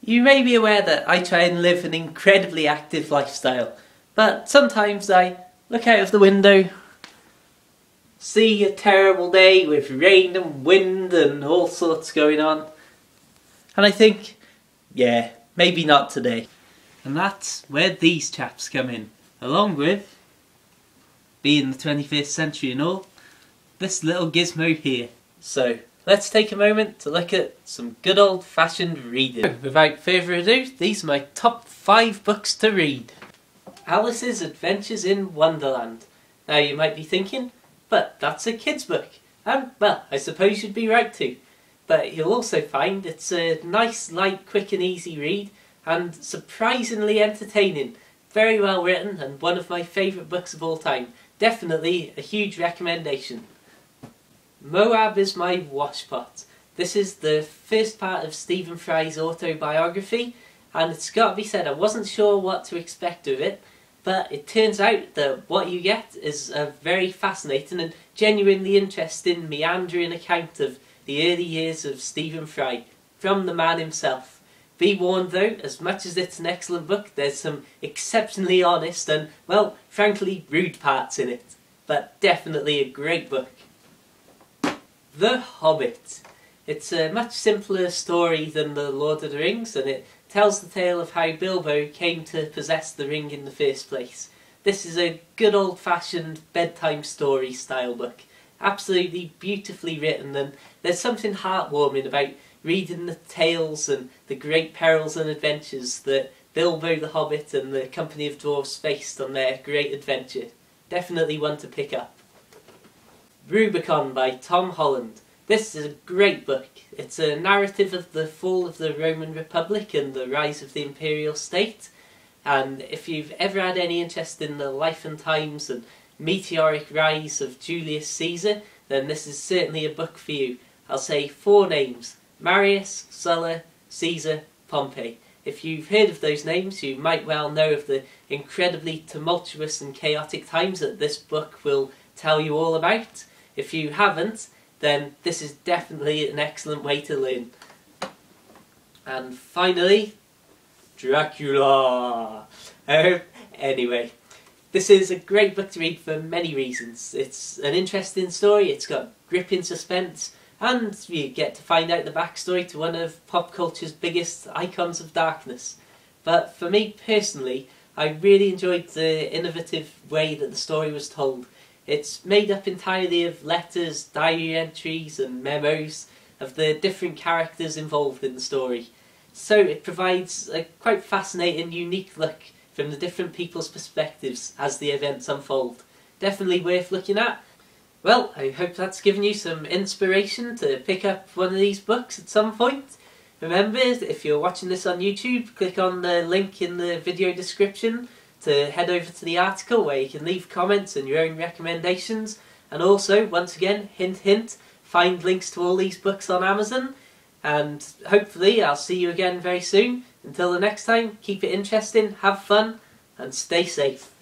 You may be aware that I try and live an incredibly active lifestyle, but sometimes I look out of the window, see a terrible day with rain and wind and all sorts going on, and I think, yeah, maybe not today. And that's where these chaps come in, along with, being the 21st century and all, this little gizmo here. So, let's take a moment to look at some good old-fashioned reading. Without further ado, these are my top 5 books to read. Alice's Adventures in Wonderland. Now you might be thinking, but that's a kid's book. Well, I suppose you'd be right too. But you'll also find it's a nice, light, quick and easy read, and surprisingly entertaining. Very well written and one of my favourite books of all time. Definitely a huge recommendation. Moab is My Washpot. This is the first part of Stephen Fry's autobiography, and it's got to be said, I wasn't sure what to expect of it, but it turns out that what you get is a very fascinating and genuinely interesting meandering account of the early years of Stephen Fry, from the man himself. Be warned though, as much as it's an excellent book, there's some exceptionally honest and, well, frankly rude parts in it. But definitely a great book. The Hobbit. It's a much simpler story than The Lord of the Rings, and it tells the tale of how Bilbo came to possess the ring in the first place. This is a good old-fashioned bedtime story style book. Absolutely beautifully written, and there's something heartwarming about reading the tales and the great perils and adventures that Bilbo the Hobbit and the company of dwarves faced on their great adventure. Definitely one to pick up. Rubicon by Tom Holland. This is a great book. It's a narrative of the fall of the Roman Republic and the rise of the imperial state. And if you've ever had any interest in the life and times and meteoric rise of Julius Caesar, then this is certainly a book for you. I'll say 4 names: Marius, Sulla, Caesar, Pompey. If you've heard of those names, you might well know of the incredibly tumultuous and chaotic times that this book will tell you all about. If you haven't, then this is definitely an excellent way to learn. And finally, Dracula! Anyway, this is a great book to read for many reasons. It's an interesting story, it's got gripping suspense, and you get to find out the backstory to one of pop culture's biggest icons of darkness. But for me personally, I really enjoyed the innovative way that the story was told. It's made up entirely of letters, diary entries and memos of the different characters involved in the story. So it provides a quite fascinating, unique look from the different people's perspectives as the events unfold. Definitely worth looking at. Well, I hope that's given you some inspiration to pick up one of these books at some point. Remember, if you're watching this on YouTube, click on the link in the video description to head over to the article where you can leave comments and your own recommendations. And also, once again, hint hint, find links to all these books on Amazon. And hopefully I'll see you again very soon. Until the next time, keep it interesting, have fun, and stay safe.